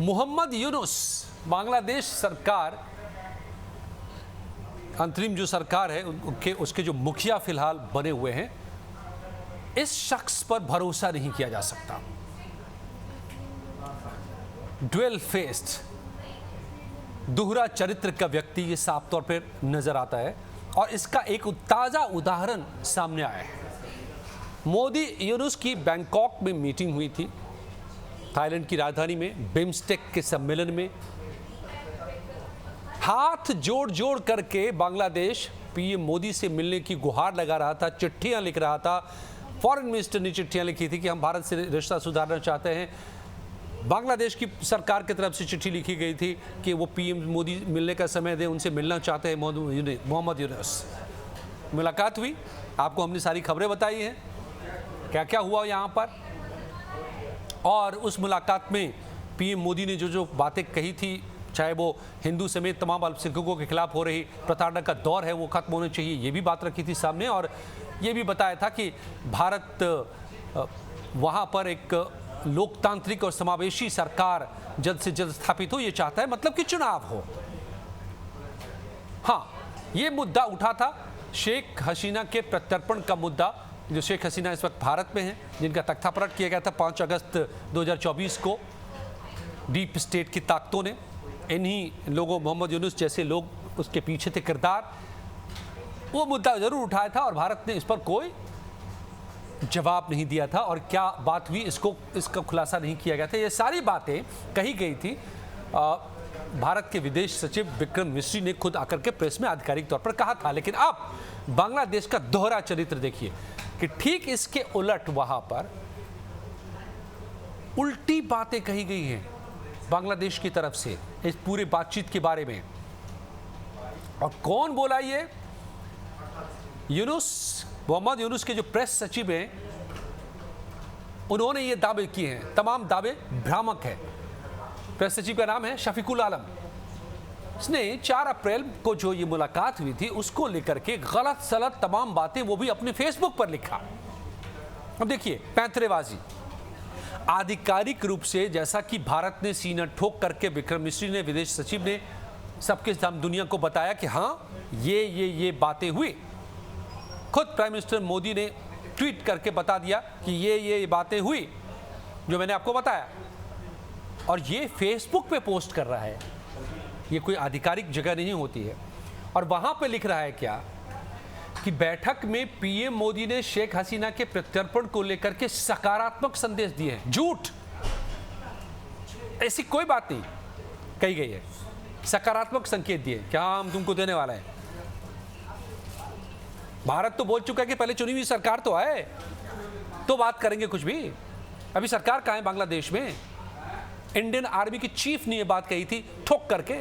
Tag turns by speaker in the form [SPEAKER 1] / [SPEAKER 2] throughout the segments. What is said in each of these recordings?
[SPEAKER 1] मोहम्मद यूनुस, बांग्लादेश सरकार, अंतरिम जो सरकार है उसके जो मुखिया फिलहाल बने हुए हैं, इस शख्स पर भरोसा नहीं किया जा सकता। ड्वेल फेस्ड, दोहरा चरित्र का व्यक्ति ये साफ तौर पर नजर आता है और इसका एक ताज़ा उदाहरण सामने आया है। मोदी यूनुस की बैंकॉक में मीटिंग हुई थी, थाईलैंड की राजधानी में, बिम्स्टेक के सम्मेलन में। हाथ जोड़ जोड़ करके बांग्लादेश पीएम मोदी से मिलने की गुहार लगा रहा था, चिट्ठियां लिख रहा था। फॉरेन मिनिस्टर ने चिट्ठियां लिखी थी कि हम भारत से रिश्ता सुधारना चाहते हैं। बांग्लादेश की सरकार की तरफ से चिट्ठी लिखी गई थी कि वो पीएम मोदी मिलने का समय दें, उनसे मिलना चाहते हैं मोहम्मद यूनुस। मुलाकात हुई, आपको हमने सारी खबरें बताई हैं क्या क्या हुआ यहाँ पर। और उस मुलाकात में पीएम मोदी ने जो जो बातें कही थी, चाहे वो हिंदू समेत तमाम अल्पसंख्यकों के खिलाफ हो रही प्रताड़ना का दौर है वो खत्म होना चाहिए, ये भी बात रखी थी सामने। और ये भी बताया था कि भारत वहाँ पर एक लोकतांत्रिक और समावेशी सरकार जल्द से जल्द स्थापित हो ये चाहता है, मतलब कि चुनाव हो। हाँ, ये मुद्दा उठा था शेख हसीना के प्रत्यर्पण का मुद्दा। जो शेख हसीना इस वक्त भारत में हैं, जिनका तख्तापलट किया गया था 5 अगस्त 2024 को डीप स्टेट की ताकतों ने। इन्हीं लोगों, मोहम्मद यूनुस जैसे लोग उसके पीछे थे किरदार, वो मुद्दा जरूर उठाया था और भारत ने इस पर कोई जवाब नहीं दिया था। और क्या बात हुई इसका खुलासा नहीं किया गया था। ये सारी बातें कही गई थी। भारत के विदेश सचिव विक्रम मिस्री ने खुद आकर के प्रेस में आधिकारिक तौर पर कहा था। लेकिन अब बांग्लादेश का दोहरा चरित्र देखिए कि ठीक इसके उलट वहां पर उल्टी बातें कही गई हैं बांग्लादेश की तरफ से इस पूरे बातचीत के बारे में। और कौन बोला ये? यूनुस, मोहम्मद यूनुस के जो प्रेस सचिव हैं, उन्होंने ये दावे किए हैं। तमाम दावे भ्रामक है। प्रेस सचिव का नाम है शफीकुल आलम। इसने 4 अप्रैल को जो ये मुलाकात हुई थी उसको लेकर के गलत सलत तमाम बातें वो भी अपने फेसबुक पर लिखा। अब देखिए पैंतरेबाजी। आधिकारिक रूप से जैसा कि भारत ने सीना ठोक करके विक्रम मिस्री ने, विदेश सचिव ने सबके सामने दुनिया को बताया कि हाँ ये बातें हुई। खुद प्राइम मिनिस्टर मोदी ने ट्वीट करके बता दिया कि ये बातें हुई जो मैंने आपको बताया। और ये फेसबुक पे पोस्ट कर रहा है, ये कोई आधिकारिक जगह नहीं होती है। और वहां पे लिख रहा है क्या कि बैठक में पीएम मोदी ने शेख हसीना के प्रत्यर्पण को लेकर के सकारात्मक संदेश दिए हैं। झूठ, ऐसी कोई बात नहीं कही गई है। सकारात्मक संकेत दिए, क्या हम तुमको देने वाला है। भारत तो बोल चुका है कि पहले चुनी हुई सरकार तो आए तो बात करेंगे कुछ भी। अभी सरकार कहाँ है बांग्लादेश में? इंडियन आर्मी की चीफ ने यह बात कही थी ठोक करके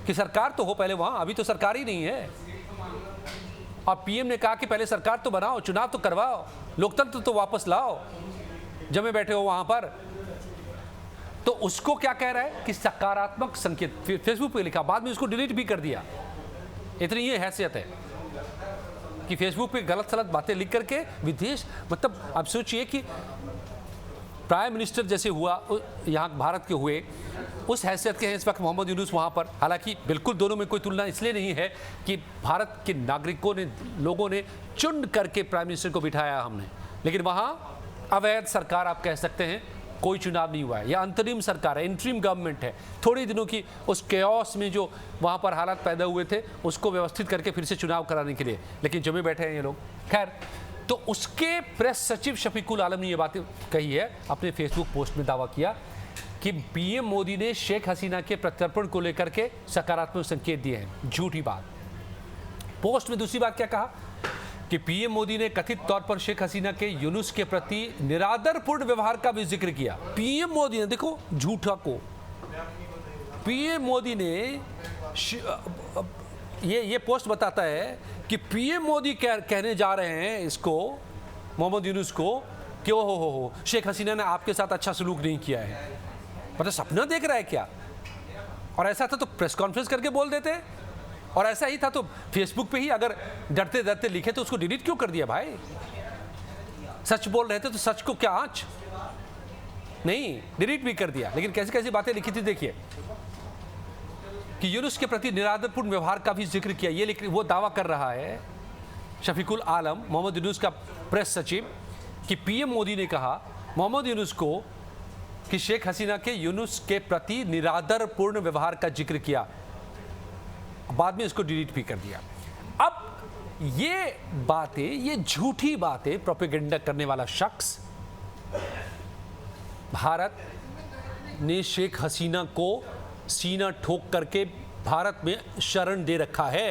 [SPEAKER 1] कि सरकार तो हो पहले वहां, अभी तो सरकार ही नहीं है। और पीएम ने कहा कि पहले सरकार तो बनाओ, चुनाव तो करवाओ, लोकतंत्र तो वापस लाओ, जमे बैठे हो वहां पर। तो उसको क्या कह रहा है कि सकारात्मक संकेत, फेसबुक पे लिखा, बाद में उसको डिलीट भी कर दिया। इतनी ये हैसियत है कि फेसबुक पे गलत सलत बातें लिख करके विदेश, मतलब अब सोचिए कि प्राइम मिनिस्टर जैसे हुआ यहाँ भारत के हुए, उस हैसियत के हैं इस वक्त मोहम्मद यूनुस वहाँ पर। हालांकि बिल्कुल दोनों में कोई तुलना इसलिए नहीं है कि भारत के नागरिकों ने, लोगों ने चुन करके प्राइम मिनिस्टर को बिठाया हमने, लेकिन वहाँ अवैध सरकार आप कह सकते हैं, कोई चुनाव नहीं हुआ है। यह अंतरिम सरकार है, इंटरिम गवर्नमेंट है। थोड़ी दिनों की उस केओस में जो वहाँ पर हालात पैदा हुए थे उसको व्यवस्थित करके फिर से चुनाव कराने के लिए, लेकिन जमे बैठे हैं ये लोग। खैर, तो उसके प्रेस सचिव शफीकुल आलम ने ये बातें कही है, अपने फेसबुक पोस्ट में दावा किया कि पीएम मोदी ने शेख हसीना के प्रत्यर्पण को लेकर के सकारात्मक संकेत दिए हैं। झूठी बात। पोस्ट में दूसरी बात क्या कहा कि पीएम मोदी ने कथित तौर पर शेख हसीना के यूनुस के प्रति निरादरपूर्ण व्यवहार का भी जिक्र किया। पीएम मोदी ने, देखो झूठा को, पीएम मोदी ने ये पोस्ट बताता है कि पीएम मोदी कहने जा रहे हैं इसको, मोहम्मद यूनुस को, कि हो शेख हसीना ने आपके साथ अच्छा सलूक नहीं किया है। मतलब सपना देख रहा है क्या? और ऐसा था तो प्रेस कॉन्फ्रेंस करके बोल देते, और ऐसा ही था तो फेसबुक पे ही अगर डरते डरते लिखे तो उसको डिलीट क्यों कर दिया भाई? सच बोल रहे थे तो सच को क्या आँच? नहीं, डिलीट भी कर दिया। लेकिन कैसी कैसी बातें लिखी थी देखिए, कि यूनुस के प्रति निरादरपूर्ण व्यवहार का भी जिक्र किया। ये वो दावा कर रहा है शफीकुल आलम, मोहम्मद यूनुस का प्रेस सचिव, कि पीएम मोदी ने कहा मोहम्मद यूनुस को कि शेख हसीना के यूनुस के प्रति निरादरपूर्ण व्यवहार का जिक्र किया। बाद में इसको डिलीट भी कर दिया। अब ये बातें, ये झूठी बातें प्रोपेगेंडा करने वाला शख्स, भारत ने शेख हसीना को सीना ठोक करके भारत में शरण दे रखा है।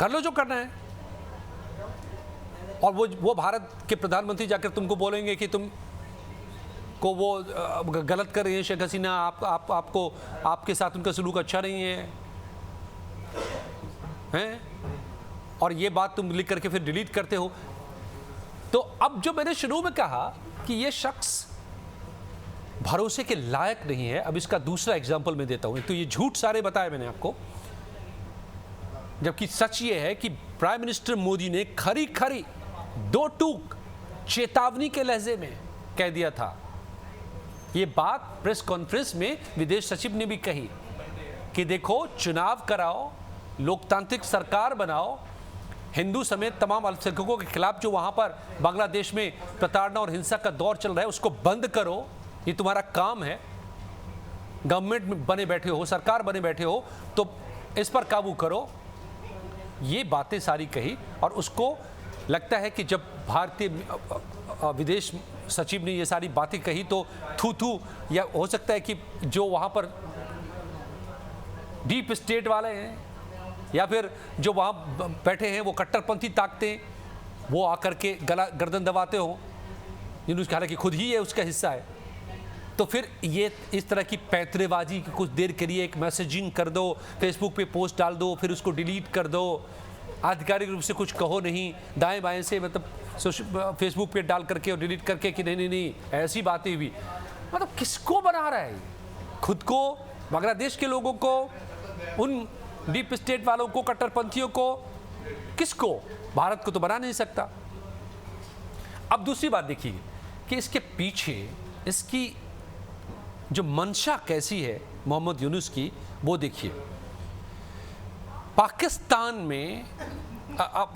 [SPEAKER 1] कर लो जो करना है। और वो भारत के प्रधानमंत्री जाकर तुमको बोलेंगे कि तुम को वो गलत कर रही है शेख हसीना, आपको आपके साथ उनका सलूक अच्छा नहीं है, हैं? और ये बात तुम लिख करके फिर डिलीट करते हो। तो अब जो मैंने शुरू में कहा कि ये शख्स भरोसे के लायक नहीं है, अब इसका दूसरा एग्जाम्पल मैं देता हूं। तो ये झूठ सारे बताए मैंने आपको, जबकि सच ये है कि प्राइम मिनिस्टर मोदी ने खरी खरी दो टूक चेतावनी के लहजे में कह दिया था। ये बात प्रेस कॉन्फ्रेंस में विदेश सचिव ने भी कही कि देखो, चुनाव कराओ, लोकतांत्रिक सरकार बनाओ, हिंदू समेत तमाम अल्पसंख्यकों के खिलाफ जो वहां पर बांग्लादेश में प्रताड़ना और हिंसा का दौर चल रहा है उसको बंद करो, ये तुम्हारा काम है। गवर्नमेंट में बने बैठे हो, सरकार बने बैठे हो, तो इस पर काबू करो। ये बातें सारी कही। और उसको लगता है कि जब भारतीय विदेश सचिव ने ये सारी बातें कही तो थू थू, या हो सकता है कि जो वहां पर डीप स्टेट वाले हैं या फिर जो वहां बैठे हैं वो कट्टरपंथी ताकतें, वो आकर के गला गर्दन दबाते हो, जिन्होंने हालांकि खुद ही ये उसका हिस्सा है। तो फिर ये इस तरह की पैंतरेबाजी की कुछ देर के लिए एक मैसेजिंग कर दो, फेसबुक पे पोस्ट डाल दो, फिर उसको डिलीट कर दो, आधिकारिक रूप से कुछ कहो नहीं, दाएं बाएं से मतलब फेसबुक पे डाल करके और डिलीट करके कि नहीं नहीं ऐसी बातें हुई। मतलब किसको बना रहा है? खुद को, बांग्लादेश के लोगों को, उन डीप स्टेट वालों को, कट्टरपंथियों को, किसको? भारत को तो बना नहीं सकता। अब दूसरी बात देखिए कि इसके पीछे इसकी जो मंशा कैसी है मोहम्मद यूनुस की, वो देखिए। पाकिस्तान में,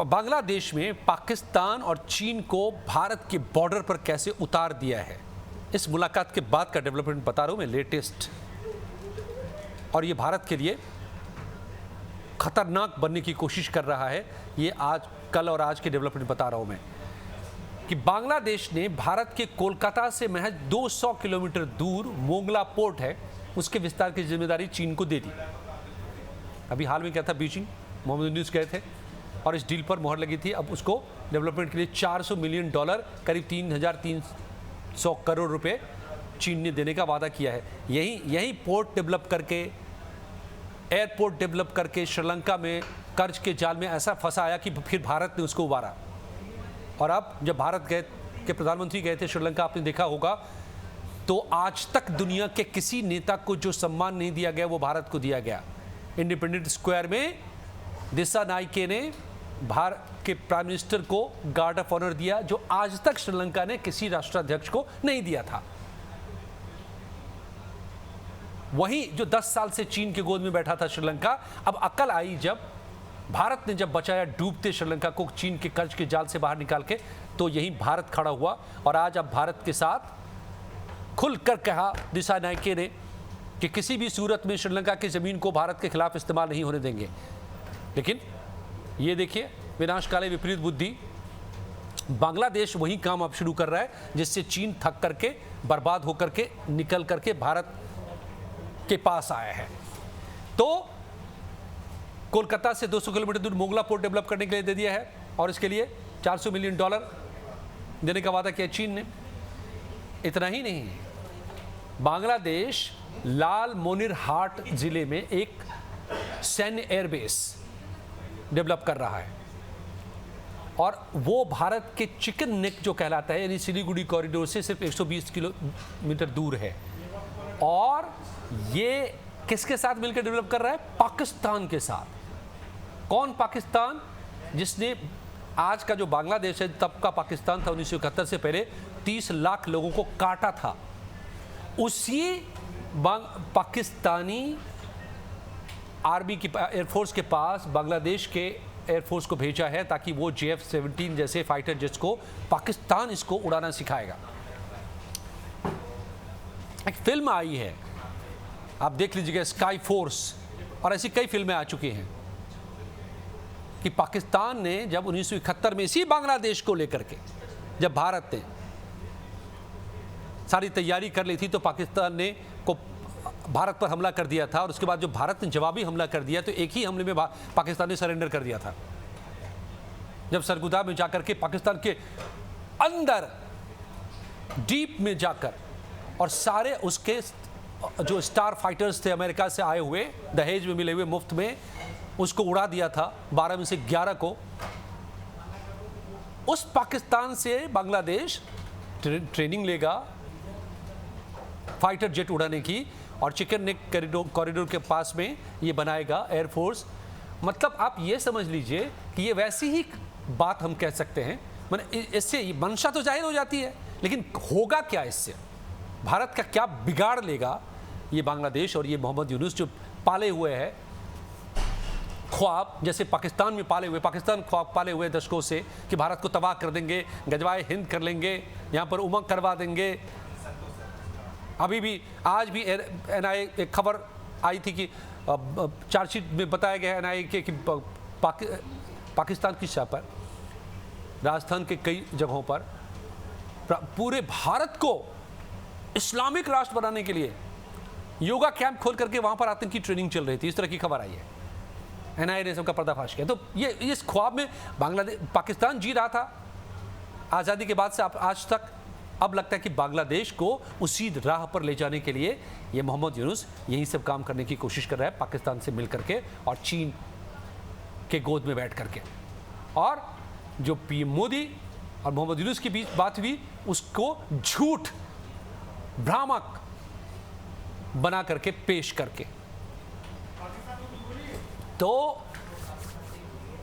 [SPEAKER 1] बांग्लादेश में पाकिस्तान और चीन को भारत के बॉर्डर पर कैसे उतार दिया है, इस मुलाकात के बाद का डेवलपमेंट बता रहा हूं मैं, लेटेस्ट। और ये भारत के लिए खतरनाक बनने की कोशिश कर रहा है। ये आज, कल और आज के डेवलपमेंट बता रहा हूं मैं, कि बांग्लादेश ने भारत के कोलकाता से महज 200 किलोमीटर दूर मोंगला पोर्ट है, उसके विस्तार की जिम्मेदारी चीन को दे दी। अभी हाल में क्या था, बीजिंग मोहम्मद यूनुस गए थे और इस डील पर मोहर लगी थी। अब उसको डेवलपमेंट के लिए $400 मिलियन, करीब 3,300 करोड़ रुपए चीन ने देने का वादा किया है। यही पोर्ट डेवलप करके, एयरपोर्ट डेवलप करके श्रीलंका में कर्ज के जाल में ऐसा फंसाया कि फिर भारत ने उसको उबारा। और अब जब भारत के प्रधानमंत्री गए थे श्रीलंका, आपने देखा होगा, तो आज तक दुनिया के किसी नेता को जो सम्मान नहीं दिया गया वो भारत को दिया गया। इंडिपेंडेंस स्क्वायर में दिशा नाइके ने भारत के प्राइम मिनिस्टर को गार्ड ऑफ ऑनर दिया, जो आज तक श्रीलंका ने किसी राष्ट्राध्यक्ष को नहीं दिया था। वहीं जो 10 साल से चीन के गोद में बैठा था श्रीलंका, अब अकल आई जब भारत ने जब बचाया डूबते श्रीलंका को चीन के कर्ज के जाल से बाहर निकाल के, तो यही भारत खड़ा हुआ। और आज अब भारत के साथ खुलकर कहा दिशा नाइके ने कि किसी भी सूरत में श्रीलंका की ज़मीन को भारत के खिलाफ इस्तेमाल नहीं होने देंगे। लेकिन ये देखिए, विनाशकाले विपरीत बुद्धि, बांग्लादेश वही काम अब शुरू कर रहा है जिससे चीन थक करके, बर्बाद होकर के, निकल करके भारत के पास आया है। तो कोलकाता से 200 किलोमीटर दूर मोंगला पोर्ट डेवलप करने के लिए दे दिया है, और इसके लिए $400 मिलियन देने का वादा किया चीन ने। इतना ही नहीं, बांग्लादेश लाल मोनिरहाट जिले में एक सैन्य एयरबेस डेवलप कर रहा है, और वो भारत के चिकन नेक जो कहलाता है, यानी सिलीगुड़ी कॉरिडोर से सिर्फ 120 किलोमीटर दूर है। और ये किसके साथ मिलकर डेवलप कर रहा है? पाकिस्तान के साथ। कौन पाकिस्तान? जिसने आज का जो बांग्लादेश है, तब का पाकिस्तान था 1971 से पहले, 30 लाख लोगों को काटा था, उसी पाकिस्तानी आर्मी की एयरफोर्स के पास बांग्लादेश के एयरफोर्स को भेजा है ताकि वो JF-17 जैसे फाइटर जेट्स को पाकिस्तान इसको उड़ाना सिखाएगा। एक फिल्म आई है, आप देख लीजिएगा, स्काई फोर्स, और ऐसी कई फिल्में आ चुकी हैं कि पाकिस्तान ने जब 1971 में इसी बांग्लादेश को लेकर के जब भारत ने सारी तैयारी कर ली थी तो पाकिस्तान ने को भारत पर हमला कर दिया था, और उसके बाद जो भारत ने जवाबी हमला कर दिया तो एक ही हमले में पाकिस्तान ने सरेंडर कर दिया था। जब सरगुदा में जाकर के पाकिस्तान के अंदर डीप में जाकर और सारे उसके जो स्टार फाइटर्स थे अमेरिका से आए हुए, दहेज में मिले हुए मुफ्त में, उसको उड़ा दिया था 12 में से 11 को। उस पाकिस्तान से बांग्लादेश ट्रेनिंग लेगा फाइटर जेट उड़ाने की, और चिकन नेक कॉरिडोर के पास में ये बनाएगा एयरफोर्स। मतलब आप ये समझ लीजिए कि ये वैसी ही बात हम कह सकते हैं, मैंने इससे मंशा तो जाहिर हो जाती है, लेकिन होगा क्या इससे, भारत का क्या बिगाड़ लेगा ये बांग्लादेश और ये मोहम्मद यूनुस जो पाले हुए हैं ख्वाब, जैसे पाकिस्तान में पाले हुए, पाकिस्तान ख्वाब पाले हुए दशकों से कि भारत को तबाह कर देंगे, गजवाए हिंद कर लेंगे, यहाँ पर उमंग करवा देंगे। अभी भी आज भी NIA एक खबर आई थी कि चार्जशीट में बताया गया है NIA के कि पाकिस्तान की शाह पर राजस्थान के कई जगहों पर पूरे भारत को इस्लामिक राष्ट्र बनाने के लिए योगा कैंप खोल करके वहां पर आतंकी ट्रेनिंग चल रही थी। इस तरह की खबर आई है, NIA ने सबका पर्दाफाश किया। तो ये इस ख्वाब में पाकिस्तान जी रहा था आज़ादी के बाद से आज तक। अब लगता है कि बांग्लादेश को उसी राह पर ले जाने के लिए ये मोहम्मद यूनुस यही सब काम करने की कोशिश कर रहा है, पाकिस्तान से मिल करके और चीन के गोद में बैठ करके। और जो PM मोदी और मोहम्मद यूनुस के बीच बात हुई, उसको झूठ भ्रामक बना करके पेश करके। तो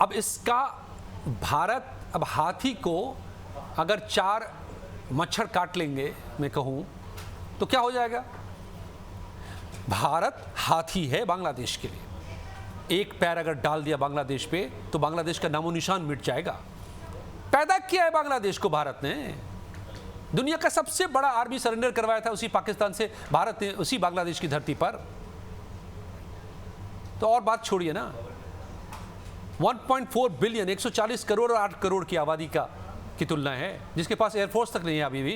[SPEAKER 1] अब इसका भारत, अब हाथी को अगर 4 मच्छर काट लेंगे, मैं कहूं तो क्या हो जाएगा? भारत हाथी है बांग्लादेश के लिए। एक पैर अगर डाल दिया बांग्लादेश पे तो बांग्लादेश का नामो निशान मिट जाएगा। पैदा किया है बांग्लादेश को भारत ने, दुनिया का सबसे बड़ा आर्मी सरेंडर करवाया था उसी पाकिस्तान से भारत ने, उसी बांग्लादेश की धरती पर। तो और बात छोड़िए ना, 1.4 बिलियन 140 करोड़ और 8 करोड़ की आबादी की तुलना है, जिसके पास एयरफोर्स तक नहीं है अभी भी।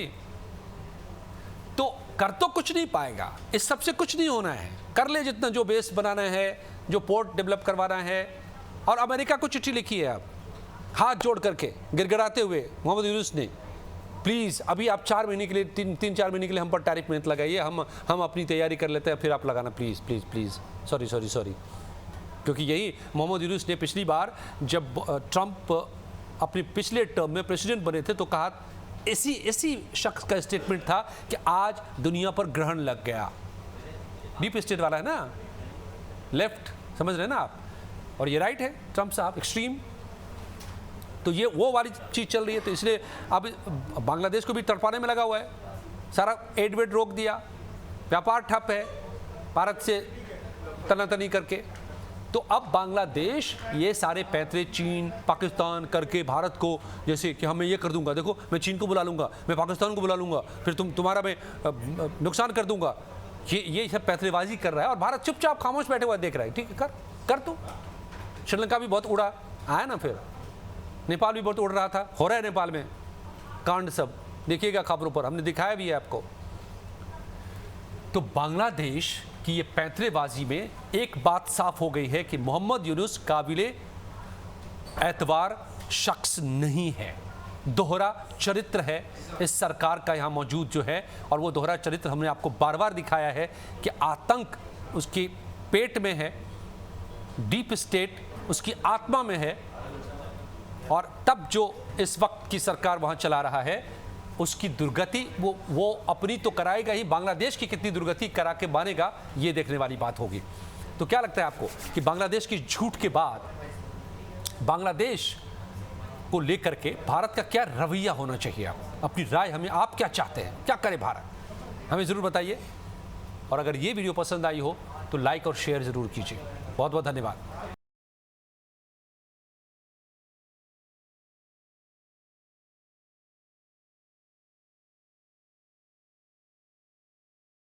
[SPEAKER 1] तो कर तो कुछ नहीं पाएगा, इस सबसे कुछ नहीं होना है। कर ले जितना, जो बेस बनाना है, जो पोर्ट डेवलप करवाना है। और अमेरिका को चिट्ठी लिखी है आप, हाथ जोड़ करके गिड़गिड़ाते हुए मोहम्मद यूनुस ने, प्लीज़ अभी आप 4 महीने के लिए, 3-4 महीने के लिए हम पर टैरिफ मत लगाइए, हम अपनी तैयारी कर लेते हैं, फिर आप लगाना, प्लीज़ प्लीज़ प्लीज़, सॉरी। क्योंकि यही मोहम्मद यूनुस ने पिछली बार जब ट्रंप अपने पिछले टर्म में प्रेसिडेंट बने थे तो कहा, इसी शख्स का स्टेटमेंट था कि आज दुनिया पर ग्रहण लग गया। डीप स्टेट वाला है ना, लेफ्ट, समझ रहे हैं ना आप, और ये राइट है ट्रंप साहब, एक्सट्रीम। तो ये वो वाली चीज़ चल रही है। तो इसलिए अब बांग्लादेश को भी तड़पाने में लगा हुआ है, सारा एड वेड रोक दिया, व्यापार ठप है भारत से तनातनी करके। तो अब बांग्लादेश ये सारे पैतरे चीन पाकिस्तान करके भारत को, जैसे कि मैं ये कर दूंगा, देखो मैं चीन को बुला लूंगा, मैं पाकिस्तान को बुला लूंगा, फिर तुम्हारा मैं नुकसान कर दूंगा, ये सब पैतरेबाजी कर रहा है। और भारत चुपचाप खामोश बैठे हुआ देख रहा है। ठीक है, कर तू। श्रीलंका भी बहुत उड़ा आया ना, फिर नेपाल भी बहुत उड़ रहा था, हो रहा है नेपाल में कांड, सब देखिएगा खबरों पर, हमने दिखाया भी है आपको। तो बांग्लादेश कि ये पैंतरेबाजी में एक बात साफ हो गई है कि मोहम्मद यूनुस काबिले एतबार शख्स नहीं है, दोहरा चरित्र है इस सरकार का यहाँ मौजूद जो है। और वो दोहरा चरित्र हमने आपको बार बार दिखाया है कि आतंक उसके पेट में है, डीप स्टेट उसकी आत्मा में है, और तब जो इस वक्त की सरकार वहाँ चला रहा है उसकी दुर्गति वो अपनी तो कराएगा ही, बांग्लादेश की कितनी दुर्गति करा के मानेगा, ये देखने वाली बात होगी। तो क्या लगता है आपको कि बांग्लादेश की झूठ के बाद बांग्लादेश को लेकर के भारत का क्या रवैया होना चाहिए आपको? अपनी राय हमें, आप क्या चाहते हैं, क्या करे भारत, हमें ज़रूर बताइए। और अगर ये वीडियो पसंद आई हो तो लाइक और शेयर ज़रूर कीजिए। बहुत बहुत धन्यवाद।